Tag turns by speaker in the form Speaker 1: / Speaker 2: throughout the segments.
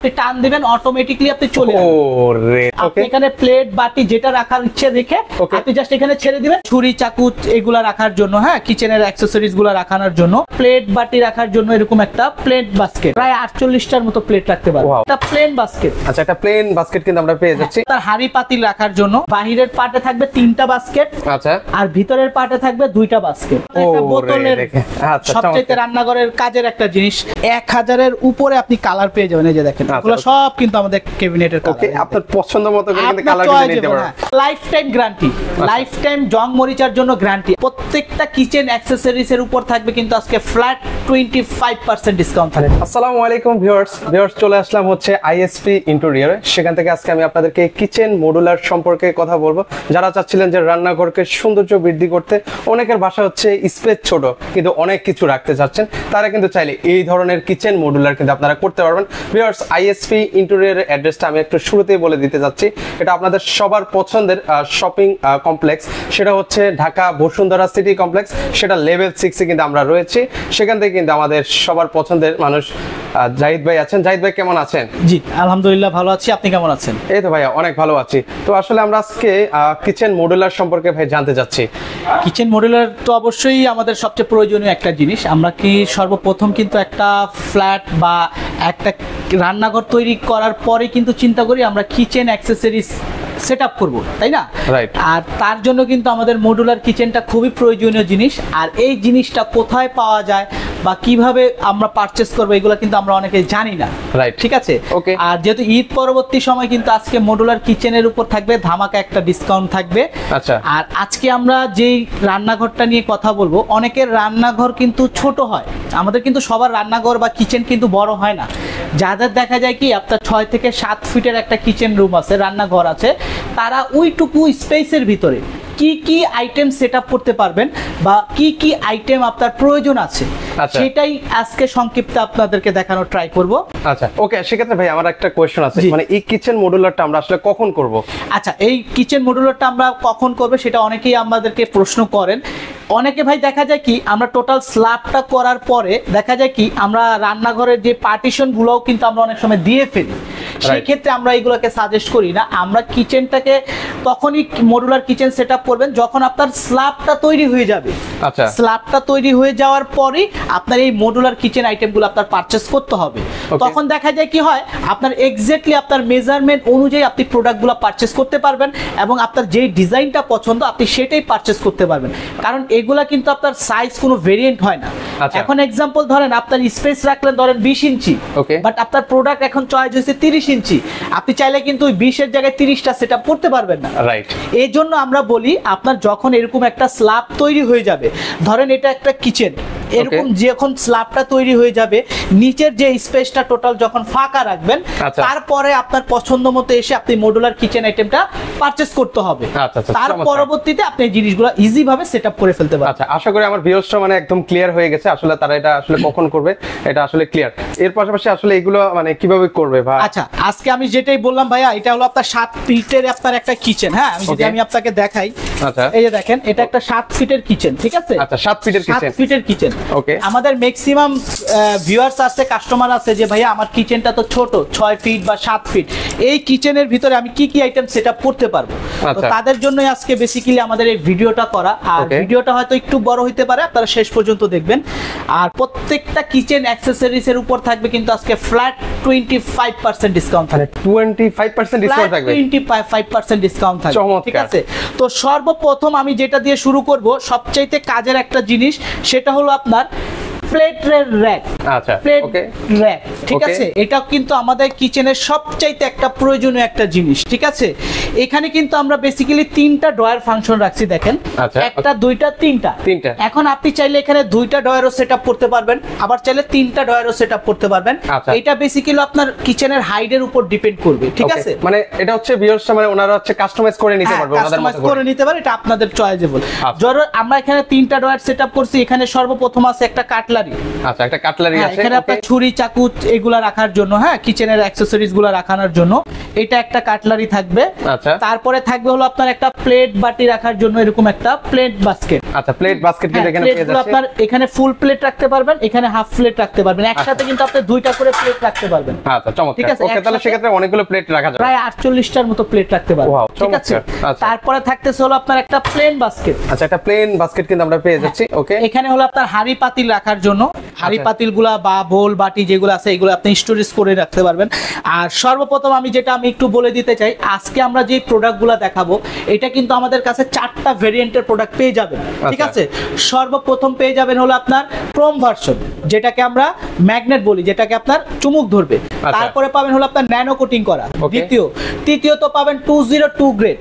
Speaker 1: আপনি টান দিবেন অটোমেটিক্যালি আপনি চলে যাবেন।
Speaker 2: ওরে
Speaker 1: আপনি এখানে প্লেট বাটি যেটা রাখার ইচ্ছে রেখে আপনি জাস্ট এখানে ছেড়ে দিবেন। ছুরি চাকু এগুলা রাখার জন্য, হ্যাঁ, কিচেনের অ্যাকসেসরিজ গুলো রাখানোর জন্য, প্লেট বাটি রাখার জন্য এরকম একটা প্লেট বাস্কেট, প্রায় 48টার মতো প্লেট রাখতে পারবেন। এটা প্লেন বাস্কেট।
Speaker 2: আচ্ছা, একটা প্লেন বাস্কেট কিন্তু আমরা পেয়ে যাচ্ছি।
Speaker 1: তার হাড়ি পাতিল রাখার জন্য বাহিরের পার্টে থাকবে 3টা বাস্কেট,
Speaker 2: আচ্ছা, আর
Speaker 1: ভিতরের পার্টে থাকবে 2টা বাস্কেট। একটা বোতলের সবচেয়ে রান্নাঘরের কাজের একটা জিনিস, 1000-এর উপরে আপনি কালার পেয়ে যাবেন। এই যে দেখেন, এগুলো সব কিন্তু আমাদের ক্যাবিনেটের কালার।
Speaker 2: ওকে, আপনার পছন্দ মতো করে কিন্তু কালার কিনে নিতে পারবেন।
Speaker 1: Life time guarantee, life time জং মরিচার জন্য গ্যারান্টি। প্রত্যেকটা কিচেন অ্যাকসেসরিজ এর উপর থাকবে কিন্তু আজকে ফ্ল্যাট 25% ডিসকাউন্ট থাকবে।
Speaker 2: আসসালামু আলাইকুম ভিউয়ার্স, চলে আসলাম হচ্ছে আইএসপি ইন্টেরিয়র। সেখান থেকে আজকে আমি আপনাদেরকে কিচেন মডুলার সম্পর্কে কথা বলবো। যারা চাচ্ছিলেন যে রান্নাঘরকে সৌন্দর্য বৃদ্ধি করতে, অনেকের বাসা হচ্ছে স্পেস ছোট কিন্তু অনেক কিছু রাখতে চাচ্ছেন, তারা কিন্তু চাইলে এই ধরনের কিচেন মডুলার কিন্তু আপনারা করতে পারবেন। ভিউয়ার্স, আইএসপি ইন্টেরিয়রের অ্যাড্রেসটা আমি একটু শুরুতেই বলে দিতে যাচ্ছি। এটা আপনাদের সবার পছন্দের শপিং কমপ্লেক্স, সেটা হচ্ছে ঢাকা বসুন্ধরা সিটি কমপ্লেক্স, সেটা লেভেল 6 এ কিন্তু আমরা রয়েছি। সেখান থেকে কিন্তু আমাদের সবার পছন্দের মানুষ জাহিদ ভাই আছেন। জাহিদ ভাই কেমন আছেন?
Speaker 1: জি আলহামদুলিল্লাহ ভালো আছি, আপনি কেমন আছেন?
Speaker 2: এই তো ভাইয়া অনেক ভালো আছি। তো আসলে আমরা আজকে কিচেন মডুলার সম্পর্কে ভাই জানতে যাচ্ছি।
Speaker 1: কিচেন মডুলার তো অবশ্যই আমাদের সবচেয়ে প্রয়োজনীয় একটা জিনিস। আমরা কি সর্বপ্রথম কিন্তু একটা ফ্ল্যাট বা একটা রান্নাঘর তৈরি করার পরে কিন্তু চিন্তা করি আমরা কিচেন অ্যাকসেসরিজ সেট আপ করবো, তাই না?
Speaker 2: রাইট।
Speaker 1: আর তার জন্য কিন্তু আমাদের মডুলার কিচেনটা খুবই প্রয়োজনীয় জিনিস। আর এই জিনিসটা কোথায় পাওয়া যায় বা কিভাবে আমরা পারচেস করবো, এগুলো কিন্তু আমরা অনেকে জানি না।
Speaker 2: রাইট,
Speaker 1: ঠিক আছে।
Speaker 2: ওকে।
Speaker 1: আর যেহেতু ঈদ পরবর্তী সময় কিন্তু আজকে মডুলার কিচেনের উপর থাকবে ধামাকা একটা ডিসকাউন্ট থাকবে।
Speaker 2: আচ্ছা।
Speaker 1: আর আজকে আমরা যেই রান্নাঘরটা নিয়ে কথা বলবো, অনেকের রান্নাঘর কিন্তু ছোট হয়, আমাদের কিন্তু সবার রান্নাঘর বা কিচেন কিন্তু বড় হয় না। যাদের দেখা যায় কি আপনার 6 থেকে 7 ফিটের একটা কিচেন রুম আছে, রান্নাঘর আছে, তারা ওইটুকু স্পেসের ভিতরে কি কি আইটেম সেট আপ করতে পারবেন বা কি কি আইটেম আপনার প্রয়োজন আছে, সেটাই আজকে সংক্ষিপ্ত আপনাদেরকে দেখানোর ট্রাই করব।
Speaker 2: আচ্ছা, ওকে। সেক্ষেত্রে ভাই আমার একটা কোয়েশ্চন আছে, মানে এই কিচেন মডুলারটা আমরা আসলে কখন করব?
Speaker 1: আচ্ছা, এই কিচেন মডুলারটা আমরা কখন করব সেটা অনেকেই আমাদেরকে প্রশ্ন করেন। অনেকে ভাই দেখা যায় কি আমরা টোটাল স্ল্যাবটা করার পরে দেখা যায় কি আমরা রান্নাঘরের যে পার্টিশন গুলোও কিন্তু আমরা অনেক সময় দিয়ে ফেলি। সেই ক্ষেত্রে আমরা এগুলোকে সাজেস্ট করি না। আমরা কিচেনটাকে তখনই মডুলার কিচেন সেট আপ করবেন যখন আপনার স্ল্যাবটা তৈরি হয়ে যাবে।
Speaker 2: আচ্ছা,
Speaker 1: স্ল্যাবটা তৈরি হয়ে যাওয়ার পরই আপনার এই মডুলার কিচেন আইটেমগুলো আপনার পারচেস করতে হবে। তখন দেখা যায় কি হয় আপনার এক্স্যাক্টলি আপনার মেজারমেন্ট অনুযায়ী আপনি প্রোডাক্টগুলো পারচেস করতে পারবেন এবং আপনার যেই ডিজাইনটা পছন্দ আপনি সেটাই পারচেস করতে পারবেন। কারণ এগুলা কিন্তু আপনার সাইজ কোনো ভেরিয়েন্ট হয় না। এখন এক্সাম্পল ধরেন আপনার স্পেস রাখলেন ধরেন 20 ইঞ্চি, বাট আপনার প্রোডাক্ট এখন চয়েস হয়েছে 30 ইঞ্চি। আপনি চাইলে কিন্তু ওই 20-এর জায়গায় 30টা সেট আপ করতে পারবেন না।
Speaker 2: রাইট।
Speaker 1: এই জন্য আমরা বলি আপনার যখন এরকম একটা স্ল্যাব তৈরি হয়ে যাবে, ধরেন এটা একটা কিচেন, এরকম যখন স্ল্যাবটা তৈরি হয়ে যাবে নিচের যে স্পেসটা টোটাল যখন ফাঁকা রাখবেন, তারপরে আপনার পছন্দ মতো এসে আপনি মডুলার কিচেন আইটেমটা পারচেজ করতে হবে। তার পরবর্তীতে আপনি জিনিসগুলো ইজি ভাবে সেটআপ করে ফেলতে পারবেন।
Speaker 2: আচ্ছা, আশা করি আমার ভিউয়ার্সরা মানে একদম ক্লিয়ার হয়ে গেছে আসলে তারা এটা আসলে কখন করবে, এটা আসলে ক্লিয়ার। এর পাশাপাশি আসলে এগুলো মানে কিভাবে করবে ভাই?
Speaker 1: আচ্ছা, আজকে আমি যেটাই বললাম ভাইয়া, এটা হলো আপনার 7 ফিটের আপনার একটা কিচেন। হ্যাঁ, আমি আপনাকে দেখাই।
Speaker 2: আচ্ছা,
Speaker 1: এই যে দেখেন, এটা একটা 7 ফিটের কিচেন, ঠিক আছে?
Speaker 2: আচ্ছা, 7 ফিটের কিচেন।
Speaker 1: 7 ফিটের কিচেন।
Speaker 2: ওকে।
Speaker 1: আমাদের ম্যাক্সিমাম ভিউয়ার্স আছে, কাস্টমার আছে যে ভাইয়া আমার কিচেনটা তো ছোট, 6 ফিট বা 7 ফিট, এই কিচেনের ভিতরে আমি কি কি আইটেম সেটআপ করতে পারবো? তো তাদের জন্যই আজকে বেসিক্যালি আমাদের এই ভিডিওটা করা। আর ভিডিওটা হয়তো একটু বড় হইতে পারে, আপনারা শেষ পর্যন্ত দেখবেন। আর প্রত্যেকটা কিচেন অ্যাকসেসরিজ এর উপর থাকবে কিন্তু আজকে ফ্ল্যাট 25% ডিসকাউন্ট থাকবে।
Speaker 2: 25% ডিসকাউন্ট থাকবে।
Speaker 1: 25% ডিসকাউন্ট থাকবে, ঠিক আছে? তো সর্বপ্রথম আমি যেটা দিয়ে শুরু করব, সবচাইতে কাজের একটা জিনিস, সেটা হলো আপনার প্লেটের র‍্যাক।
Speaker 2: আচ্ছা,
Speaker 1: ওকে, র‍্যাক, ঠিক আছে? এটা কিন্তু আমাদের কিচেনের সবচাইতে একটা প্রয়োজনীয় একটা জিনিস, ঠিক আছে? এখানে কিন্তু আমরা বেসিক্যালি 3টা ড্রয়ার ফাংশন রাখছি, দেখেন, একটা, দুইটা, তিনটা। এখন আপনি চাইলে এখানে 2টা ড্রয়ারও সেটআপ করতে পারবেন, আবার চাইলে 3টা ড্রয়ারও সেটআপ করতে পারবেন। এটা বেসিক্যালি আপনার কিচেনের হাইটের উপর ডিপেন্ড করবে, ঠিক আছে?
Speaker 2: মানে এটা হচ্ছে ভিউয়ার্সরা মানে ওনারা হচ্ছে কাস্টমাইজ করে নিতে পারবে, ওনাদের মতো করে
Speaker 1: নিতে পারে, এটা আপনাদের চয়েসেবল। ধরো আমরা এখানে 3টা ড্রয়ার সেটআপ করছি, এখানে সর্বপ্রথম আছে একটা কাটলারি।
Speaker 2: আচ্ছা, একটা কাটলারি আছে,
Speaker 1: এখানে আপনার ছুরি চাকু এগুলা রাখার জন্য, হ্যাঁ, কিচেনের অ্যাকসেসরিজ গুলো রাখানোর জন্য। এটা একটা কাটলারি থাকবে।
Speaker 2: আচ্ছা,
Speaker 1: তারপরে থাকবে হলো আপনার একটা প্লেট বাটি রাখার জন্য এরকম একটা প্লেট বাস্কেট।
Speaker 2: আচ্ছা, প্লেট বাস্কেট কিন্তু এখানে পেয়ে যাচ্ছে।
Speaker 1: আপনার এখানে ফুল প্লেট রাখতে পারবেন, এখানে হাফ প্লেট রাখতে পারবেন, একসাথে কিন্তু আপনি দুইটা করে প্লেট রাখতে পারবেন।
Speaker 2: আচ্ছা, চমৎকার।
Speaker 1: ঠিক আছে,
Speaker 2: ওকে, তাহলে সেক্ষেত্রে অনেকগুলো প্লেট রাখা যাবে,
Speaker 1: প্রায় 48টার মতো প্লেট রাখতে পারবেন। ঠিক আছে, তারপরে থাকতেছে হলো আপনার একটা প্লেন বাস্কেট।
Speaker 2: আচ্ছা, একটা প্লেন বাস্কেট কিন্তু আমরা পেয়ে যাচ্ছি। ওকে,
Speaker 1: এখানে হলো আপনার হাড়ি পাতিল রাখার জন্য, হাড়ি পাতিলগুলা বা বোল বাটি যেগুলো আছে এগুলো আপনি স্টোরেজ করে রাখতে পারবেন। আর সর্বপ্রথম আমি একটু বলে দিতে চাই, আজকে আমরা যে প্রোডাক্টগুলো দেখাবো এটা কিন্তু আমাদের কাছে 4টা ভেরিয়েন্টের প্রোডাক্ট পেয়ে যাবেন। ঠিক আছে, সর্বপ্রথম পেয়ে যাবেন হলো আপনার ক্রোম ভার্সন, যেটাকে আমরা ম্যাগনেট বলি, যেটাকে আপনার চুমুক ধরবে। তারপরে পাবেন হলো আপনার ন্যানো কোটিং করা। তৃতীয়ত পাবেন 202 গ্রেড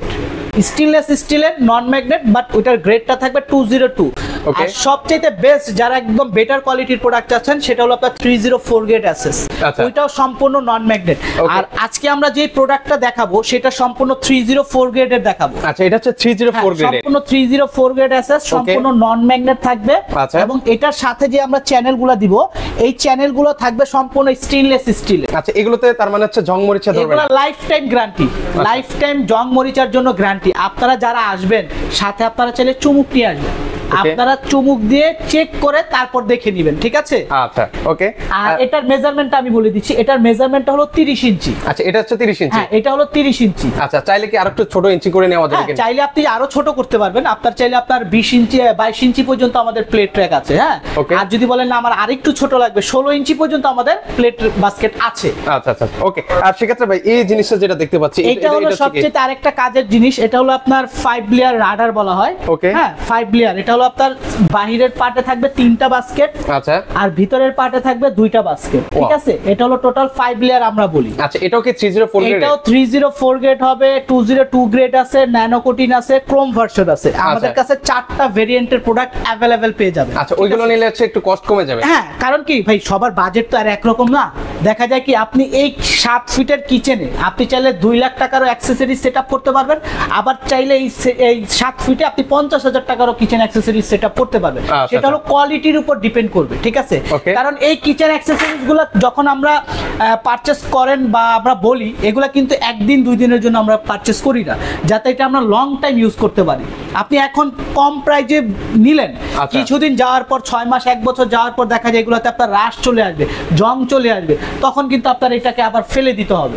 Speaker 1: স্টেনলেস স্টিলের নন ম্যাগনেট, বাট ওটার গ্রেডটা থাকবে 202। আর সবচেয়ে বেস্ট যারা একদম বেটার কোয়ালিটির প্রোডাক্ট চাচ্ছেন সেটা হলো আপনার 304 গ্রেড অ্যাসেস, ওইটাও সম্পূর্ণ নন ম্যাগনেট। আর আজকে আমরা যে প্রোডাক্টটা দেখাবো সেটা সম্পূর্ণ 304 গ্রেডের দেখাবো।
Speaker 2: আচ্ছা, এটা হচ্ছে 304 গ্রেড,
Speaker 1: সম্পূর্ণ 304 গ্রেড অ্যাসেস, সম্পূর্ণ নন ম্যাগনেট থাকবে। এবং এটার সাথে যে আমরা চ্যানেলগুলো দিব, এই চ্যানেলগুলো থাকবে সম্পূর্ণ স্টেনলেস স্টিলের।
Speaker 2: আচ্ছা, এগুলোতে তার মানে হচ্ছে জং মরিচা ধরবে না,
Speaker 1: এগুলো life time guarantee, life time জং মরিচার জন্য গ্যারান্টি। আপনারা যারা আসবেন সাথে আপনারা চাইলে চুমুক নিয়ে আসবেন, আপনারা চুমুক দিয়ে চেক করে তারপর দেখে নেবেন। ঠিক আছে,
Speaker 2: আচ্ছা, ওকে।
Speaker 1: আর এটার মেজারমেন্টটা আমি বলে দিচ্ছি, এটার মেজারমেন্টটা হলো 30 ইঞ্চি।
Speaker 2: আচ্ছা, এটা হচ্ছে 30 ইঞ্চি।
Speaker 1: হ্যাঁ, এটা হলো 30 ইঞ্চি।
Speaker 2: আচ্ছা, চাইলে কি আরেকটু ছোট ইঞ্চি করে নেওয়া যাবে কিনা?
Speaker 1: চাইলে আপনি আরো ছোট করতে পারবেন, আপনার চাইলে আপনার 20 ইঞ্চি 22 ইঞ্চি পর্যন্ত আমাদের প্লেট ট্র্যাক আছে। হ্যাঁ, আর যদি বলেন না আমার আরেকটু ছোট লাগবে, 16 ইঞ্চি পর্যন্ত আমাদের প্লেট বাস্কেট আছে।
Speaker 2: আচ্ছা আচ্ছা, ওকে। আর সেক্ষেত্রে ভাই এই জিনিসটা যেটা দেখতে পাচ্ছি,
Speaker 1: এটা হলো সবচেয়ে আরেকটা কাজের জিনিস, এটা হলো আপনার 5 লেয়ার রাডার বলা হয়। হ্যাঁ, 5 লেয়ার। এটা হলো আপনার বাহিরের পার্টে থাকবে 3টা বাস্কেট, আচ্ছা, আর ভিতরের পার্টে থাকবে 2টা বাস্কেট। ঠিক আছে, এটা হলো টোটাল 5 লেয়ার আমরা বলি।
Speaker 2: আচ্ছা, এটাও কি 304 গ্রেড?
Speaker 1: এটাও 304 গ্রেড হবে, 202 গ্রেড আছে, ন্যানো কোটিন আছে, ক্রোম ভার্সন আছে। আমাদের কাছে 4টা ভেরিয়েন্টের প্রোডাক্ট अवेलेबल পেয়ে যাবেন।
Speaker 2: আচ্ছা, ওইগুলো নিলে হচ্ছে একটু কস্ট কমে যাবে।
Speaker 1: হ্যাঁ, কারণ কি ভাই সবার বাজেট তো আর একরকম না। দেখা যায় কি আপনি এই 7 ফিটের কিচেনে আপনি চাইলে 2 লাখ টাকারও অ্যাকসেসরিজ সেটআপ করতে পারবেন, আবার চাইলে এই 7 ফিটে আপনি 50,000 টাকারও কিচেন অ্যাকসেসরিজ সেটআপ করতে পারবেন। সেটা হলো কোয়ালিটির উপর ডিপেন্ড করবে। ঠিক আছে, কারণ এই কিচেন অ্যাকসেসরিজ গুলো যখন আমরা পারচেজ করেন বা আমরা বলি, এগুলা কিন্তু একদিন 2 দিনের জন্য আমরা পারচেজ করি না, যাতে এটা আমরা লং টাইম ইউজ করতে পারি। আপনি এখন কম প্রাইজে নিলেন, কিছুদিন যাওয়ার পর 6 মাস 1 বছর যাওয়ার পর দেখা যায় এগুলোতে আপনার রাশ চলে আসবে, জং চলে আসবে, তখন কিন্তু আপনার এটাকে আবার ফেলে দিতে হবে।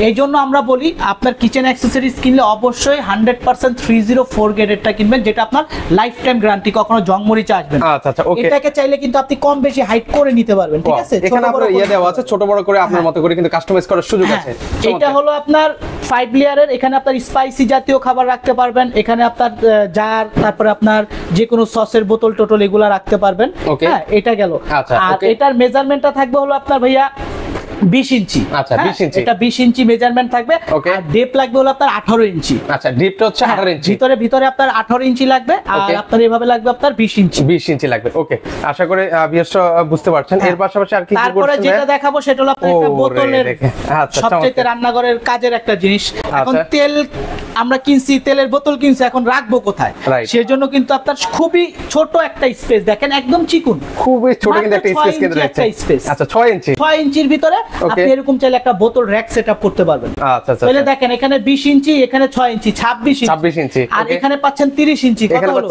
Speaker 1: এই জন্য আমরা বলি আপনার কিচেন অ্যাকসেসরিজ কিনলে অবশ্যই 100% 304 গ্রেডেরটা কিনবেন, যেটা আপনার লাইফ টাইম গ্যারান্টি, কখনো জং মরিচা আসবে না।
Speaker 2: আচ্ছা, ওকে।
Speaker 1: এটাকে চাইলে কিন্তু আপনি কম বেশি হাইট করে নিতে পারবেন। ঠিক আছে,
Speaker 2: এখানে আপনার দেওয়া আছে, ছোট বড় করে আপনার মতো করে কিন্তু কাস্টমাইজ করার সুযোগ আছে।
Speaker 1: এটা হলো আপনার 5 লেয়ারের, এখানে আপনার স্পাইসি জাতীয় খাবার রাখতে পারবেন, এখানে আপনার জার, তারপরে আপনার যে কোনো সসের বোতল টোটল এগুলা রাখতে পারবেন। হ্যাঁ, এটা গেল। আর এটার মেজারমেন্টটা থাকবে হলো আপনার ভাইয়া 20 ইঞ্চি।
Speaker 2: আচ্ছা, 20 ইঞ্চি।
Speaker 1: এটা 20 ইঞ্চি মেজারমেন্ট থাকবে। আর ডেপ লাগবে হলো আপনার 18 ইঞ্চি।
Speaker 2: আচ্ছা, ডেপটা হচ্ছে 18 ইঞ্চি।
Speaker 1: ভিতরে আপনার 18 ইঞ্চি লাগবে, আর আপনার এভাবে লাগবে আপনার 20 ইঞ্চি।
Speaker 2: 20 ইঞ্চি লাগবে। ওকে, আশা করি ভিউয়ার্স বুঝতে পারছেন। এর পাশাপাশি আর কি কি
Speaker 1: তারপরে যেটা দেখাবো সেটা হলো আপনার একটা বোতলের, সবচেয়ে রান্নাঘরের কাজের একটা জিনিস। এখন তেল আমরা কিনছি, তেলের বোতল কিনছি, এখন রাখবো কোথায়? সেজন্য কিন্তু আপনার খুবই ছোট একটা স্পেস, দেখেন একদম চিকুন,
Speaker 2: খুবই ছোট কিন্তু একটা স্পেস কিন্তু রয়েছে। আচ্ছা, 6 ইঞ্চি। 6
Speaker 1: ইঞ্চির ভিতরে আপনি এরকম চাইলে একটা বোতল র‍্যাক সেটআপ করতে পারবেন।
Speaker 2: আচ্ছা আচ্ছা,
Speaker 1: তাহলে দেখেন এখানে 20 ইঞ্চি, এখানে 6 ইঞ্চি, 26 ইঞ্চি। আর এখানে পাচ্ছেন 30 ইঞ্চি। কত হলো?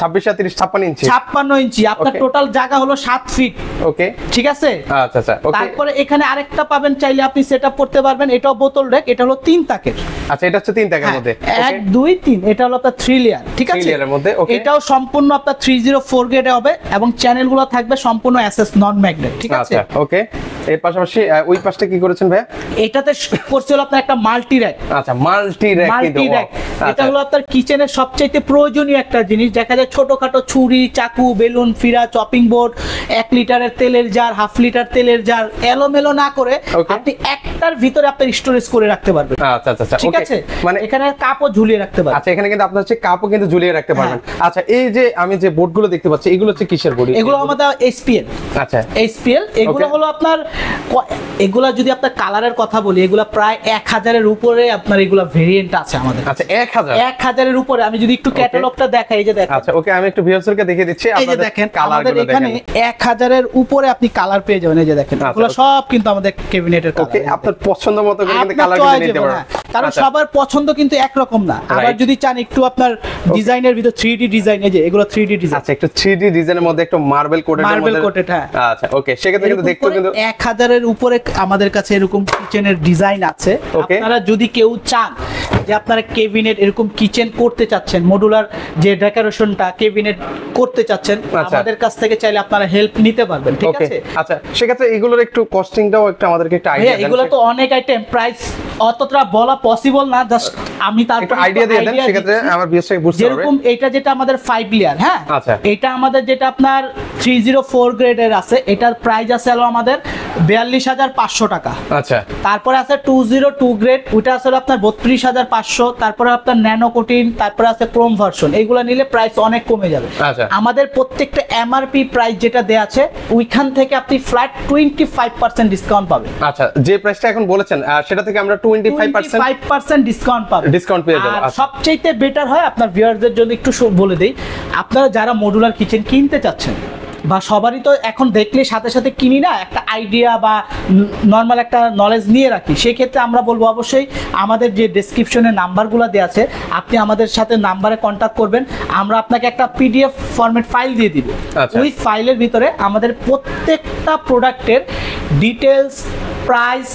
Speaker 2: 26 আর 30 56 ইঞ্চি।
Speaker 1: 56 ইঞ্চি। আপনার টোটাল জায়গা হলো 7 ফিট।
Speaker 2: ওকে,
Speaker 1: ঠিক আছে।
Speaker 2: আচ্ছা আচ্ছা, ওকে।
Speaker 1: তারপরে এখানে আরেকটা পাবেন, চাইলে আপনি সেটআপ করতে পারবেন, এটাও বোতল র‍্যাক, এটা হলো 3 তাকের।
Speaker 2: আচ্ছা, এটা হচ্ছে 3 তাকের মধ্যে।
Speaker 1: 1 2 3, এটা হলো আপনার 3 লেয়ার। ঠিক আছে,
Speaker 2: 3 লেয়ারের মধ্যে। ওকে,
Speaker 1: এটাও সম্পূর্ণ আপনার 304 গ্রেডে হবে, এবং চ্যানেলগুলো থাকবে সম্পূর্ণ এসএস নন ম্যাগনেট। ঠিক আছে,
Speaker 2: আচ্ছা, ওকে। এর পাশাপাশি ওই পাশটা কি করেছেন ভাই?
Speaker 1: এটাতে করছিল আপনার একটা মাল্টি র‍্যাক।
Speaker 2: আচ্ছা, মাল্টি র‍্যাক কিন্তু
Speaker 1: এটা হলো আপনার কিচেনের সবচেয়ে প্রয়োজনীয় একটা জিনিস। দেখা যায় ছোটখাটো ছুরি, চাকু, বেলুন, ফিরা, চপিং বোর্ড, 1 লিটারের তেলের জার, হাফ লিটার তেলের জার এলোমেলো না করে আপনি একটার ভিতরে আপনার স্টোরেজ করে রাখতে পারবেন।
Speaker 2: আচ্ছা আচ্ছা,
Speaker 1: ঠিক আছে, মানে এখানে কাপও ঝুলিয়ে রাখতে পারবেন।
Speaker 2: আচ্ছা, এখানে কিন্তু আপনার হচ্ছে কাপও কিন্তু ঝুলিয়ে রাখতে পারবেন। আচ্ছা, এই যে আমি যে বোর্ডগুলো দেখতে পাচ্ছি, এগুলো হচ্ছে কিসের বোর্ড?
Speaker 1: এগুলো আমাদের এসপিএল। আচ্ছা, এসপিএল। এগুলো হলো আপনার, এগুলা যদি আপনার কালারের কথা বলি, এগুলা প্রায় 1000 এর উপরে আপনার এগুলা ভেরিয়েন্ট আছে আমাদের।
Speaker 2: আচ্ছা, 1000
Speaker 1: এর উপরে। আমি যদি একটু ক্যাটালগটা দেখাই, এই যে দেখেন।
Speaker 2: আচ্ছা ওকে, আমি একটু ভিউয়ারদেরকে দেখিয়ে দিচ্ছি।
Speaker 1: এই যে দেখেন আমাদের এখানে 1000 এর উপরে আপনি কালার পেয়ে যাবেন। এই যে দেখেন এগুলো সব কিন্তু আমাদের ক্যাবিনেটের কালার।
Speaker 2: ওকে, আপনার পছন্দ মতো করে কিন্তু কালার করে নিতে পারবেন।
Speaker 1: কারণ সবার পছন্দ কিন্তু একরকম না। আবার যদি চান একটু আপনার ডিজাইনের ভিতর 3D ডিজাইন, এই যে এগুলো 3D ডিজাইন।
Speaker 2: আচ্ছা, একটু 3D ডিজাইনের মধ্যে একটু মার্বেল কোটের মধ্যে,
Speaker 1: মার্বেল কোটেড, হ্যাঁ।
Speaker 2: আচ্ছা ওকে, সেক্ষেত্রে কিন্তু দেখতে কিন্তু
Speaker 1: 1000 এর উপরে আমাদের কাছে এরকম কিচেনের ডিজাইন আছে। আপনারা যদি কেউ চান যে আপনারা ক্যাবিনেট এরকম কিচেন করতে চাচ্ছেন, মডুলার যে ডেকোরেশনটা ক্যাবিনেট করতে চাচ্ছেন, আমাদের কাছ থেকে চাইলে আপনারা হেল্প নিতে পারবেন, ঠিক আছে?
Speaker 2: আচ্ছা, সেক্ষেত্রে এগুলোর একটু কস্টিংটাও একটু আমাদেরকে একটা আইডিয়া দেন।
Speaker 1: এগুলো তো অনেক আইটেম, প্রাইস অতটা বলা পসিবল না, জাস্ট আমি তার
Speaker 2: একটু আইডিয়া দিয়ে দেন, সেক্ষেত্রে আমার ভিউয়ার্সরা বুঝতে পারবে।
Speaker 1: যেরকম এটা যেটা আমাদের 5 লেয়ার, হ্যাঁ,
Speaker 2: আচ্ছা,
Speaker 1: এটা আমাদের যেটা আপনার 304 গ্রেডের আছে, এটার প্রাইস আছে হলো আমাদের 42500 টাকা।
Speaker 2: আচ্ছা,
Speaker 1: তারপরে আছে 202 গ্রেড, ওটা আছে আপনার 32500। তারপরে আপনার ন্যানো কোটিন, তারপরে আছে ক্রোম ভার্সন। এইগুলা নিলে প্রাইস অনেক কমে যাবে।
Speaker 2: আচ্ছা,
Speaker 1: আমাদের প্রত্যেকটা এমআরপি প্রাইস যেটা দেয়া আছে ওইখান থেকে আপনি ফ্ল্যাট 25% ডিসকাউন্ট পাবেন।
Speaker 2: আচ্ছা, যে প্রাইসটা এখন বলেছেন সেটা থেকে আমরা 25%
Speaker 1: ডিসকাউন্ট পাবেন,
Speaker 2: ডিসকাউন্ট পেয়ে যাব।
Speaker 1: আর সবচেয়ে বেটার হয় আপনার ভিউয়ারদের জন্য একটু বলে দেই, আপনারা যারা মডুলার কিচেন কিনতে চাচ্ছেন, বা সবারই তো এখন দেখলে সাথে সাথে কিনি না, একটা আইডিয়া বা নর্মাল একটা নলেজ নিয়ে রাখি, সেক্ষেত্রে আমরা বলবো অবশ্যই আমাদের যে ডেসক্রিপশনে নাম্বারগুলো দেওয়া আছে, আপনি আমাদের সাথে নাম্বারে কন্ট্যাক্ট করবেন। আমরা আপনাকে একটা পিডিএফ ফরম্যাট ফাইল দিয়ে দিব। ওই ফাইলের ভিতরে আমাদের প্রত্যেকটা প্রোডাক্টের details, price,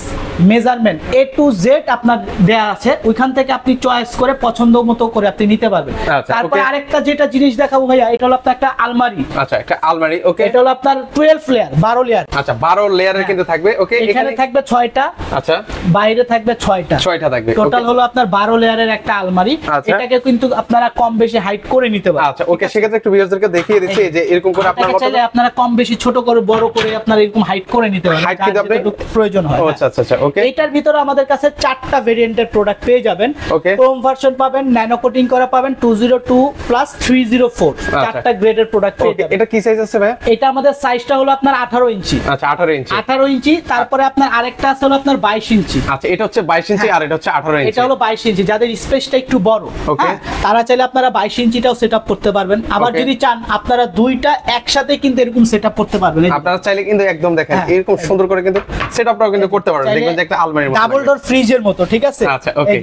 Speaker 1: measurement A to Z আপনার দেয়া আছে। ওইখান থেকে আপনি চয়েস করে পছন্দ মতো করে আপনি নিতে পারবেন। তারপর আরেকটা যেটা জিনিস দেখাবো ভাইয়া, এটা হলো আপনার একটা আলমারি।
Speaker 2: আচ্ছা, একটা আলমারি, ওকে।
Speaker 1: এটা হলো আপনার 12 লেয়ার, 12 লেয়ার।
Speaker 2: আচ্ছা, 12 লেয়ারের কিন্তু থাকবে, ওকে।
Speaker 1: এখানে থাকবে 6টা,
Speaker 2: আচ্ছা,
Speaker 1: বাইরে থাকবে 6টা
Speaker 2: থাকবে।
Speaker 1: টোটাল হলো আপনার 12 লেয়ারের একটা আলমারি। এটাকে কিন্তু আপনারা কম বেশি হাইট করে নিতে পারেন।
Speaker 2: আচ্ছা, ওকে, সেক্ষেত্রে একটু ভিউয়ারদেরকে দেখিয়ে দিচ্ছি যে এরকম করে আপনারা
Speaker 1: চাইলে আপনারা কম বেশি ছোট করে বড় করে আপনারা এরকম হাইট করে নিতে পারেন,
Speaker 2: হাইট কিন্তু আপনি
Speaker 1: প্রয়োজন হয়।
Speaker 2: আচ্ছা আচ্ছা আচ্ছা, ওকে।
Speaker 1: এটার ভিতরে আমাদের কাছে 4টা ভেরিয়েন্টের প্রোডাক্ট পেয়ে যাবেন।
Speaker 2: ওকে,
Speaker 1: ক্রোম ভার্সন পাবেন, ন্যানো কোটিং করা পাবেন, 202 প্লাস 304, 4টা গ্রেডের প্রোডাক্ট পেয়ে যাবেন।
Speaker 2: এটা কি সাইজ আছে ভাই?
Speaker 1: এটা আমাদের সাইজটা হলো আপনার 18 ইঞ্চি।
Speaker 2: আচ্ছা, 18 ইঞ্চি,
Speaker 1: 18 ইঞ্চি। তারপরে আপনার আরেকটা আছে হলো আপনার 22 ইঞ্চি।
Speaker 2: আচ্ছা, এটা হচ্ছে 22 ইঞ্চি আর এটা হচ্ছে 18 ইঞ্চি।
Speaker 1: এটা হলো 22 ইঞ্চি, যাদের স্পেসটা একটু বড়, ওকে, তারা চাইলে আপনারা 22 ইঞ্চিটাও সেটআপ করতে পারবেন। আবার যদি চান আপনারা দুইটা একসাথে কিন্তু এরকম সেটআপ করতে পারবেন।
Speaker 2: আপনারা চাইলে কিন্তু একদম দেখেন এরকম সুন্দর করে কিন্তু সেটআপটাও কিন্তু করতে পারবেন। দেখবেন যে একটা আলমারির মতো,
Speaker 1: ডাবল ডোর ফ্রিজের মতো, ঠিক আছে?
Speaker 2: আচ্ছা, ওকে।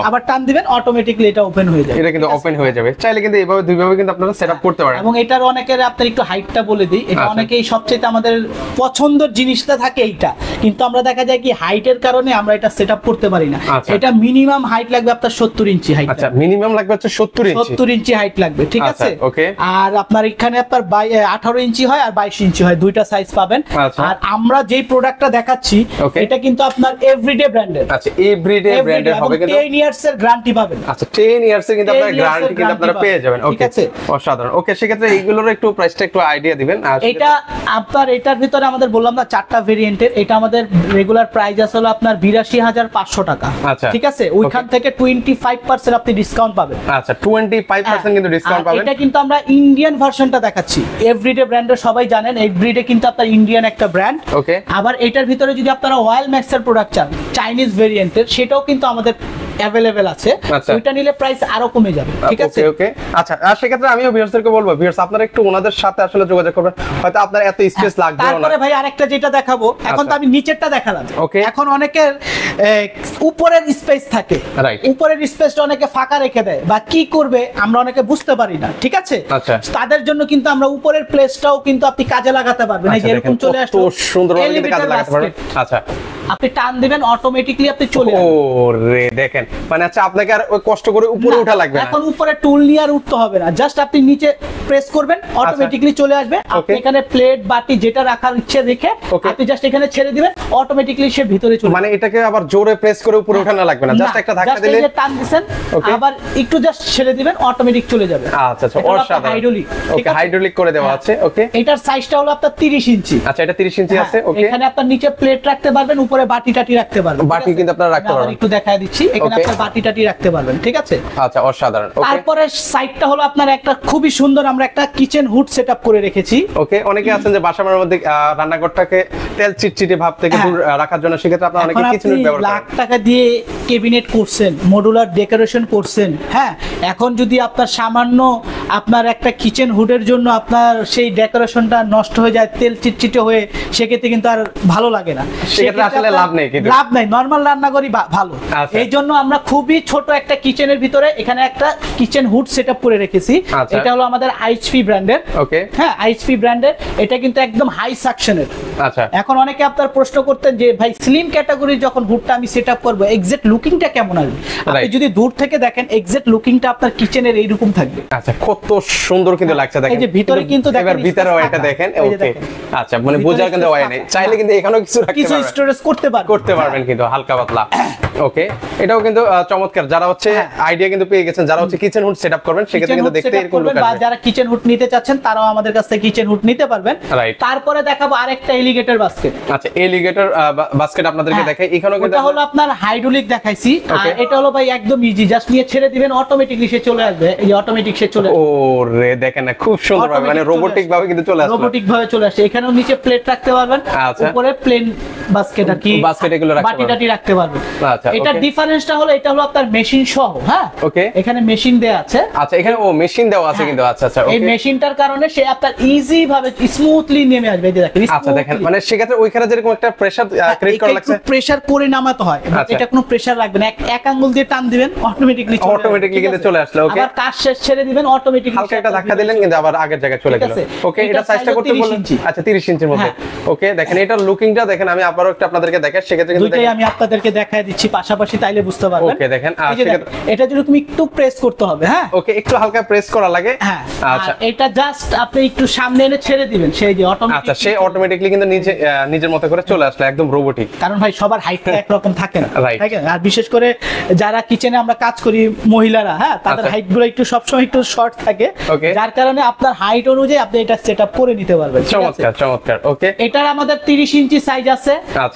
Speaker 1: আবার টান দিবেন অটোমেটিক্যালি এটা ওপেন হয়ে যাবে।
Speaker 2: এটা কিন্তু ওপেন হয়ে যাবে। চাইলে কিন্তু এইভাবে দুইভাবে কিন্তু আপনারা সেটআপ করতে পারেন।
Speaker 1: এবং এটার অনেকের আপনার একটু হাইটটা বলে দিই, এটা অনেকেই সবচেয়ে আমাদের পছন্দের জিনিসটা থাকে এইটা, কিন্তু আমরা দেখা যায় কি হাইটের কারণে আমরা এটা সেটআপ করতে পারি না। এটা মিনিমাম হাইট লাগবে আপনার 70 ইঞ্চি হাইট।
Speaker 2: আচ্ছা, মিনিমাম লাগবে হচ্ছে 70
Speaker 1: ইঞ্চি হাইট লাগবে, ঠিক আছে?
Speaker 2: ওকে।
Speaker 1: আর আপনার এখানে আপনার 18 ইঞ্চি হয় আর 22 ইঞ্চি হয়, দুইটা সাইজ পাবেন। আর আমরা যেই প্রোডাক্টটা দেখাচ্ছি এটা কিন্তু আপনার এভরিডে ব্র্যান্ডের।
Speaker 2: আচ্ছা, এভরিডে ব্র্যান্ডের হবে, কিন্তু
Speaker 1: 10 ইয়ার্স এর গ্যারান্টি পাবেন।
Speaker 2: আচ্ছা, 10 ইয়ার্স এর কিন্তু আপনারা গ্যারান্টি কিন্তু আপনারা পেয়ে যাবেন, ওকে। অসাধারণ, ওকে। সেক্ষেত্রে এইগুলোর একটু প্রাইসটা একটু আইডিয়া দিবেন।
Speaker 1: এটা আপনার এটার ভিতরে আমাদের বললাম না 4টা ভেরিয়েন্টের, এটা আমাদের রেগুলার প্রাইস আছে হলো আপনার 82500 টাকা, ঠিক আছে? ওইখান থেকে 25% আপনি ডিসকাউন্ট পাবেন।
Speaker 2: আচ্ছা, 25% কিন্তু ডিসকাউন্ট পাবেন।
Speaker 1: এটা কিন্তু আমরা ইন্ডিয়ান ভার্সনটা দেখাচ্ছি। এভরিডে ব্র্যান্ডের সবাই জানেন, এভরিডে কিন্তু আপনার ইন্ডিয়ান একটা ব্র্যান্ড, ওকে। আবার এটার ভিতরে যদি আপনারা অয়েল ম্যাক্সের প্রোডাক্ট চান চাইনিজ ভেরিয়েন্টের, সেটাও কিন্তু আমাদের अवेलेबल আছে। ওইটা নিলে প্রাইস আরো কমে যাবে, ঠিক আছে?
Speaker 2: ওকে ওকে। আচ্ছা, আর সেক্ষেত্রে আমিও ভিউয়ার্সদেরকে বলবো, ভিউয়ার্স আপনারা একটু ওনাদের সাথে আসলে যোগাযোগ করবেন, হয়তো আপনার এত স্পেস লাগবে না।
Speaker 1: তারপরে ভাই আরেকটা যেটা দেখাবো, এখন তো আমি নিচেরটা দেখালাম, এখন অনেকের উপরের স্পেস থাকে, উপরের স্পেসটা অনেকে ফাঁকা রেখে দেয়, বা কি করবে আমরা অনেকে বুঝতে পারি না, ঠিক আছে? তাদের জন্য কিন্তু আমরা উপরের প্লেসটাও কিন্তু আপনি কাজে লাগাতে পারবেন। এই যে এরকম চলে আসলো,
Speaker 2: তো সুন্দরভাবে কাজে লাগাতে পারবেন। আচ্ছা,
Speaker 1: আপনি টান দিবেন অটোমেটিক্যালি আপনি চলে আসবে।
Speaker 2: ওরে দেখেন, মানে আচ্ছা আপনাকে আর ওই কষ্ট করে উপরে ওঠা লাগবে না।
Speaker 1: এখন উপরে টুল নিয়ে আর উঠতে হবে না, জাস্ট আপনি নিচে প্রেস করবেন অটোমেটিক্যালি চলে আসবে। আপনি এখানে প্লেট বাটি যেটা রাখার ইচ্ছে রেখে আপনি জাস্ট এখানে ছেড়ে দিবেন, অটোমেটিক্যালি সে ভিতরে চলে।
Speaker 2: মানে এটাকে আবার জোরে প্রেস করে উপরে ওঠানো লাগবে না, জাস্ট একটা ধাক্কা দিলে
Speaker 1: জাস্ট টান দিবেন, আবার একটু জাস্ট ছেড়ে দিবেন অটোমেটিক চলে যাবে।
Speaker 2: আচ্ছা আচ্ছা, অসাধারণ।
Speaker 1: হাইড্রোলিক,
Speaker 2: ওকে, হাইড্রোলিক করে দেওয়া আছে, ওকে।
Speaker 1: এটার সাইজটা হলো আপনার 30 ইঞ্চি।
Speaker 2: আচ্ছা, এটা 30 ইঞ্চি আছে, ওকে।
Speaker 1: এখানে আপনার নিচে প্লেট রাখতে পারবেন, উপরে বাটি টাটি রাখতে পারবেন।
Speaker 2: বাটি কিন্তু আপনারা রাখতে পারবেন,
Speaker 1: একটু দেখায় দিচ্ছি, এখানে আপনার বাটি টাটি রাখতে পারবেন, ঠিক আছে?
Speaker 2: আচ্ছা, অসাধারণ। ওকে,
Speaker 1: তারপরে সাইডটা হলো আপনার একটা খুবই সুন্দর আমরা একটা কিচেন হুড সেটআপ করে রেখেছি,
Speaker 2: ওকে। অনেকে আছেন যে বাসার মধ্যে রান্নাঘরটাকে তেল চিটচিটে ভাব থেকে দূর রাখার জন্য, সেক্ষেত্রে আপনারা অনেকে কিচেন হুড ব্যবহার করেন।
Speaker 1: লাখ টাকা টাকা দিয়ে ক্যাবিনেট করছেন, মডুলার ডেকোরেশন করছেন, হ্যাঁ, এখন যদি আপনার সামান্য আপনার একটা কিচেন হুডের জন্য আপনার সেই ডেকোরেশনটা নষ্ট হয়ে যায়, তেল চিটচিটে হয়ে, সেক্ষেত্রে কিন্তু আর ভালো লাগে না,
Speaker 2: সেক্ষেত্রে আসলে লাভ নেই, কিন্তু
Speaker 1: লাভ নাই, নরমাল রান্নাঘরই ভালো। এই জন্য আমরা খুবই ছোট একটা কিচেনের ভিতরে এখানে একটা কিচেন হুড সেটআপ করে রেখেছি। এটা হলো আমাদের আইএইচপি ব্র্যান্ডের,
Speaker 2: ওকে,
Speaker 1: হ্যাঁ, আইএইচপি ব্র্যান্ডের। এটা কিন্তু একদম হাই সাকশনের।
Speaker 2: আচ্ছা,
Speaker 1: এখন অনেকে আপনার প্রশ্ন করতেন যে ভাই স্লিম ক্যাটাগরির যখন হুডটা আমি সেটআপ করব, এক্সাক্ট লুকিংটা কেমন আসবে? আপনি যদি দূর থেকে দেখেন এক্সাক্ট লুকিংটা আপনার কিচেনের এইরকম থাকবে।
Speaker 2: আচ্ছা, কত সুন্দর কিন্তু লাগছে দেখেন।
Speaker 1: এই যে ভিতরে কিন্তু দেখেন,
Speaker 2: এবার ভিতরেও এটা দেখেন, ওকে, আচ্ছা, মানে বোঝার কিন্তু ওয়াই নেই, চাইলে কিন্তু এখানেও কিছু রাখতে পারবেন,
Speaker 1: কিছু স্টোরেজ করতে পারবেন
Speaker 2: কিন্তু হালকা পাতলা। ওকে, এটাও কিন্তু চমৎকার। যারা হচ্ছে আইডিয়া কিন্তু পেয়ে গেছেন, যারা হচ্ছে কিচেন হুড সেটআপ করবেন, সেক্ষেত্রে কিন্তু দেখতে এরকম লুক
Speaker 1: বা
Speaker 2: আসবে।
Speaker 1: যারা কিচেন হুড নিতে চাচ্ছেন তারাও আমাদের কাছ থেকে কিচেন হুড নিতে পারবেন। তারপরে দেখাবো আরেকটা এলিগেটর বাস্কেট।
Speaker 2: আচ্ছা, এলিগেটর বাস্কেট আপনাদেরকে দেখাই। এখানেও কিন্তু
Speaker 1: এটা হলো আপনার হাইড্রোলিক দেখাইছি, আর এটা হলো ভাই একদম ইজি, জাস্ট নিয়ে ছেড়ে দিবেন, অটোমেটিকলি সে চলে আসবে। এই অটোমেটিক সে চলে আসবে।
Speaker 2: ওরে দেখেন না, খুব সুন্দর ভাবে, মানে রোবোটিক ভাবে কিন্তু চলে আসবে,
Speaker 1: রোবোটিক ভাবে চলে আসে। এখানেও নিচে প্লেট রাখতে পারবেন, উপরে প্লেন বাস্কেট আর কি
Speaker 2: বাস্কেট এগুলো রাখতে পারবেন,
Speaker 1: বাটি রাখতে পারবেন।
Speaker 2: আচ্ছা,
Speaker 1: এটা ডিফারেন্সটা হলো এটা হলো আপনার মেশিন সহ, হ্যাঁ,
Speaker 2: ওকে,
Speaker 1: এখানে মেশিন দেয়া আছে।
Speaker 2: আচ্ছা, এখানে মেশিন দেওয়া আছে কিন্তু, আচ্ছা আচ্ছা,
Speaker 1: এই মেশিনটার কারণে সে আপনার ইজি ভাবে স্মুথলি নেমে আসবে। এই যে দেখেন,
Speaker 2: আচ্ছা দেখেন, মানে সেক্ষেত্রে ওইখানে যেরকম একটা প্রেসার ক্রিয়েট করা লাগছে,
Speaker 1: প্রেসার করে নামাতে হয়, এটা কোনো প্রেসার লাগবে না, এক আঙ্গুল দিয়ে টান দিবেন, অটোমেটিকলি
Speaker 2: কিন্তু চলে আসলো। ওকে,
Speaker 1: আবার কাজ শেষ ছেড়ে দিবেন, অটোমেটিকলি
Speaker 2: হালকা একটা ধাক্কা দিলেন কিন্তু আবার আগের জায়গায় চলে গেল। ওকে, এটা সাইজটা করতে বলেন, আচ্ছা 30 ইঞ্চির মধ্যে। ওকে, দেখেন এটার লুকিংটা দেখেন, আমি আবারও একটু আপনাদেরকে দেখাই, সেক্ষেত্রে কিন্তু
Speaker 1: দুইটাই আমি আপনাদেরকে দেখায় দিচ্ছি পাশাপাশি, তাইলে বুঝতে পারবেন।
Speaker 2: ওকে, দেখেন
Speaker 1: এটা যদি তুমি একটু প্রেস করতে হবে, হ্যাঁ,
Speaker 2: ওকে, একটু হালকা প্রেস করা লাগে,
Speaker 1: হ্যাঁ,
Speaker 2: আচ্ছা,
Speaker 1: এটা জাস্ট আপনি একটু সামনে এনে ছেড়ে দিবেন, সেই যে অটোমেটিক,
Speaker 2: আচ্ছা, সে অটোমেটিক্যালি কিন্তু নিজের মতো করে চলে আসলো, একদম রোবোটিক।
Speaker 1: কারণ ভাই সবার হাইটটা একরকম থাকে না, ঠিক আছে, আর বিশেষ করে যারা কিচেনে আমরা কাজ করি মহিলারা, হ্যাঁ, তাদের হাইট গুলো একটু সবসময় একটু শর্ট থাকে, যার কারণে আপনার হাইট অনুযায়ী আপনি এটা সেটআপ করে নিতে পারবেন।
Speaker 2: চমৎকার চমৎকার। ওকে,
Speaker 1: এটার আমাদের 30 ইঞ্চি সাইজ আছে,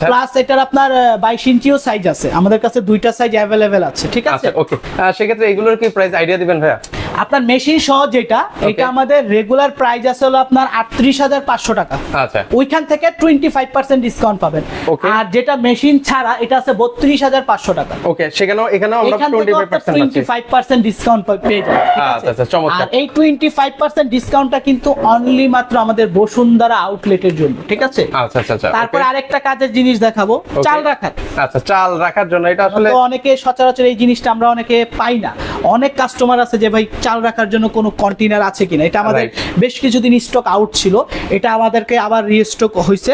Speaker 1: প্লাস এটার আপনার 22 ইঞ্চিও সাইজ আছে, আমাদের কাছে দুইটা সাইজ अवेलेबल আছে, ঠিক আছে।
Speaker 2: ওকে, সেক্ষেত্রে এগুলোর কি প্রাইস আইডিয়া দিবেন ভাইয়া?
Speaker 1: আপনার মেশিন সহ যেটা, এটা আমাদের রেগুলার প্রাইস আছে হলো আপনার 38,500 টাকা।
Speaker 2: আচ্ছা,
Speaker 1: ওইখান থেকে 25% ডিসকাউন্ট পাবেন। আর যেটা মেশিন ছাড়া এটা আছে 32,500 টাকা।
Speaker 2: ওকে, এখানেও আমরা
Speaker 1: 25% ডিসকাউন্ট পেয়ে যাবেন।
Speaker 2: আচ্ছা আচ্ছা, চমৎকার।
Speaker 1: আর এই 25% ডিসকাউন্টটা কিন্তু অনলি মাত্র আমাদের বসুন্ধরা আউটলেটের জন্য, ঠিক আছে।
Speaker 2: আচ্ছা আচ্ছা আচ্ছা,
Speaker 1: তারপর আরেকটা কাজের জিনিস দেখাবো, চাল রাখার।
Speaker 2: আচ্ছা, চাল রাখার জন্য এটা আসলে
Speaker 1: অনেকে সচরাচর এই জিনিসটা আমরা অনেকে পাই না, অনেক কাস্টমার আছে যে ভাই চাল রাখার জন্য কোনো কন্টেইনার আছে কিনা। এটা আমাদের বেশ কিছুদিন স্টক আউট ছিল, এটা আমাদেরকে আবার রিস্টক হইছে।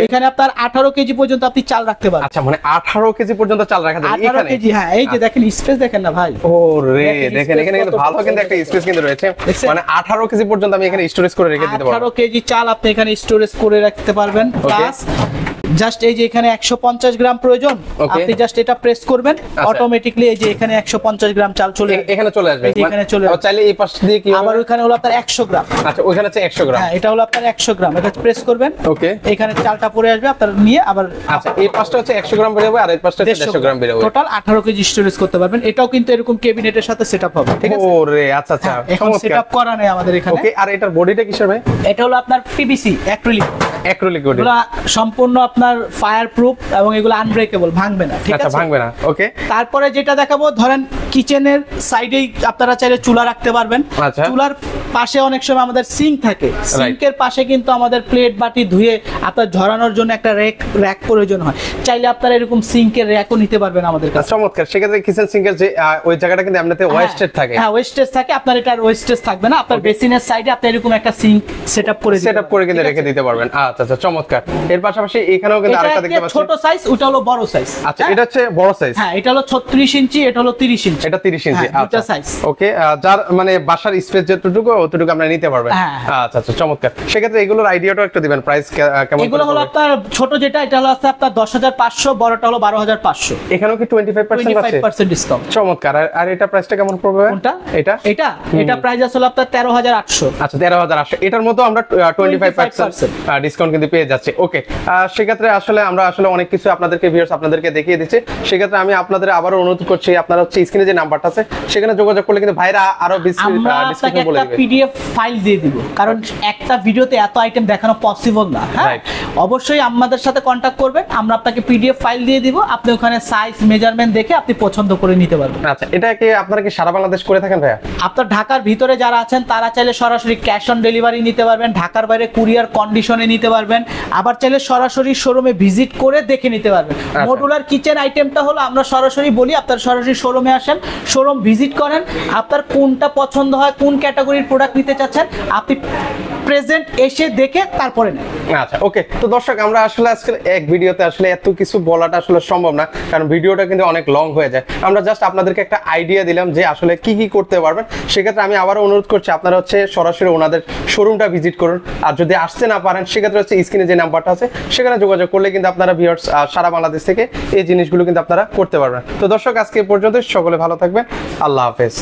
Speaker 1: এখানে আপনার 18 কেজি পর্যন্ত আপনি চাল রাখতে পারবেন।
Speaker 2: আচ্ছা, মানে 18 কেজি পর্যন্ত চাল রাখা যায় এখানে?
Speaker 1: 18 কেজি, হ্যাঁ। এই যে দেখেন স্পেস দেখেন না ভাই,
Speaker 2: ওরে দেখেন, এখানে কিন্তু ভালো কিন্তু একটা স্পেস কিন্তু রয়েছে, মানে 18 কেজি পর্যন্ত আমি এখানে স্টোরেজ করে রেখে দিতে পারবো।
Speaker 1: 18 কেজি চাল আপনি এখানে স্টোরেজ করে রাখতে পারবেন। প্লাস জাস্ট এই যে এখানে 150 গ্রাম প্রয়োজন, আপনি জাস্ট এটা প্রেস করবেন, অটোমেটিক্যালি এই যে এখানে 150 গ্রাম চাল
Speaker 2: এখানে চলে আসবে,
Speaker 1: এখানে চলে আসবে।
Speaker 2: চাইলে এই পাশ দিয়ে কি
Speaker 1: আবার ওখানে হলো আপনার 100 গ্রাম।
Speaker 2: আচ্ছা, ওখানে আছে 100 গ্রাম,
Speaker 1: হ্যাঁ, এটা হলো আপনার 100 গ্রাম, এটা প্রেস করবেন, ওকে, এখানে চালটা পড়ে আসবে আপনার নিয়ে আবার।
Speaker 2: আচ্ছা, এই পাশটা হচ্ছে 100 গ্রাম বের হবে, আর এই পাশটা 150 গ্রাম বের হবে,
Speaker 1: টোটাল 18 কেজি স্টোরেজ করতে পারবেন। এটাও কিন্তু এরকম ক্যাবিনেটের সাথে সেটআপ হবে, ঠিক আছে।
Speaker 2: ওরে আচ্ছা আচ্ছা,
Speaker 1: এখন সেটআপ করা নেই আমাদের এখানে।
Speaker 2: ওকে, আর এটার বডিটা কিসের ভাই?
Speaker 1: এটা হলো আপনার পিভিসি অ্যাক্রিলিক বডি, এগুলো সম্পূর্ণ আপনার ফায়ার প্রুফ এবং এগুলো আনব্রেকেবল, ভাঙবে না, ঠিক আছে,
Speaker 2: ভাঙবে না। ওকে,
Speaker 1: তারপরে যেটা দেখাবো, ধরেন কিচেনের সাইডেই আপনারা চাইলে চুলা রাখতে পারবেন। চুলার পাশে অনেক সময় আমাদের সিঙ্ক থাকে, সিঙ্কের পাশে কিন্তু আমাদের প্লেট বাটি ধুয়ে আপনার ঝরানোর জন্য একটা র‍্যাক প্রয়োজন হয়, চাইলে আপনারা এরকম সিঙ্কের র‍্যাকও নিতে পারবেন আমাদের কাছে।
Speaker 2: চমৎকার। সেক্ষেত্রে কিচেন সিঙ্কের যে ওই জায়গাটা কিন্তু এমনিতে ওয়েস্টেজ থাকে,
Speaker 1: হ্যাঁ, ওয়েস্টেজ থাকে, আপনার এটা ওয়েস্টেজ থাকবে না, আপনার বেসিনের সাইডে আপনি এরকম একটা সিঙ্ক সেটআপ করে
Speaker 2: কিন্তু রেখে দিতে পারবেন। আচ্ছা আচ্ছা, চমৎকার। এর পাশাপাশি এখানেও কিন্তু আরেকটা দেখতে পাচ্ছি,
Speaker 1: ছোট সাইজ, ওটা হলো বড় সাইজ।
Speaker 2: আচ্ছা, এটা হচ্ছে বড় সাইজ,
Speaker 1: হ্যাঁ, এটা হলো 36 ইঞ্চি, এটা হলো 30 ইঞ্চি,
Speaker 2: এটা 30 ইঞ্চি,
Speaker 1: আচ্ছা সাইজ।
Speaker 2: ওকে, যার মানে বাসার স্পেস যতটুকু অতটুকু আমরা নিতে পারবেন। আচ্ছা আচ্ছা, চমৎকার। সেক্ষেত্রে এগুলোর আইডিয়াটা একটু দিবেন, প্রাইস কেমন?
Speaker 1: এগুলো হলো আপনার ছোট যেটা, এটা হলো আপনার 10,500, বড়টা হলো 12,500।
Speaker 2: এখানেও কি 25%
Speaker 1: ডিসকাউন্ট।
Speaker 2: চমৎকার। আর এটা প্রাইসটা কেমন পড়বে?
Speaker 1: কোনটা? এটা প্রাইস আসলে আপনার 13,800।
Speaker 2: আচ্ছা, 13,800। এটার মতো আমরা 25% ডিসকাউন্ট কিন্তু পেয়ে যাচ্ছি। ওকে, সেক্ষেত্রে আসলে আমরা অনেক কিছু আপনাদেরকে ভিউয়ার্স আপনাদেরকে দেখিয়ে দিচ্ছি। সেক্ষেত্রে আমি আপনাদের আবারও অনুরোধ করছি, আপনারা হচ্ছে স্ক্রিনে যে নাম্বারটা আছে সেখানে যোগাযোগ করলে কিন্তু ভাইরা আরো বিস্তারিত ডিসকাউন্ট বলে দিবে।
Speaker 1: পিডিএফ ফাইল দিয়ে দিব, কারণ একটা ভিডিওতে এত আইটেম দেখানো পসিবল না। হ্যাঁ, অবশ্যই আমাদের সাথে কন্ট্যাক্ট করবেন, আমরা আপনাকে পিডিএফ ফাইল দিয়ে দিব, আপনি ওখানে সাইজ মেজারমেন্ট দেখে আপনি পছন্দ করে নিতে পারবেন।
Speaker 2: আচ্ছা, এটা কি আপনারা কি সারা বাংলাদেশ করে থাকেন ভাইয়া?
Speaker 1: আপনার ঢাকার ভিতরে যারা আছেন তারা চাইলে সরাসরি ক্যাশ অন ডেলিভারি নিতে পারবেন, ঢাকার বাইরে কুরিয়ার কন্ডিশনে নিতে পারবেন, আবার চাইলে সরাসরি শোরুমে ভিজিট করে দেখে নিতে পারবেন। মডুলার কিচেন আইটেমটা হলো আমরা সরাসরি বলি, আপনার সরাসরি শোরুমে আসেন, শোরুম ভিজিট করেন, আপনার কোনটা পছন্দ হয়, কোন ক্যাটাগরির প্রোডাক্ট নিতে চাচ্ছেন, আপনি প্রেজেন্ট এসে দেখে তারপরে নেন।
Speaker 2: আচ্ছা, ওকে। তো দর্শক, আমরা আসলে আজকে এক ভিডিওতে আসলে এত কিছু বলাটা আসলে সম্ভব না, কারণ ভিডিওটা কিন্তু অনেক লং হয়ে যায়। আমরা জাস্ট আপনাদেরকে একটা আইডিয়া দিলাম যে আসলে কি কি করতে পারবেন। সেক্ষেত্রে আমি আবারও অনুরোধ করছি, আপনারা হচ্ছে সরাসরি ওনাদের শোরুমটা ভিজিট করুন, আর যদি আসতে না পারেন সেক্ষেত্রে হচ্ছে স্ক্রিনে যে নাম্বারটা আছে সেখানে যোগাযোগ করলে কিন্তু আপনারা ভিউয়ার্স সারা বাংলাদেশ থেকে এই জিনিসগুলো কিন্তু আপনারা করতে পারবেন। তো দর্শক, আজকে এ পর্যন্ত, সকলে ভালো থাকবেন, আল্লাহ হাফেজ।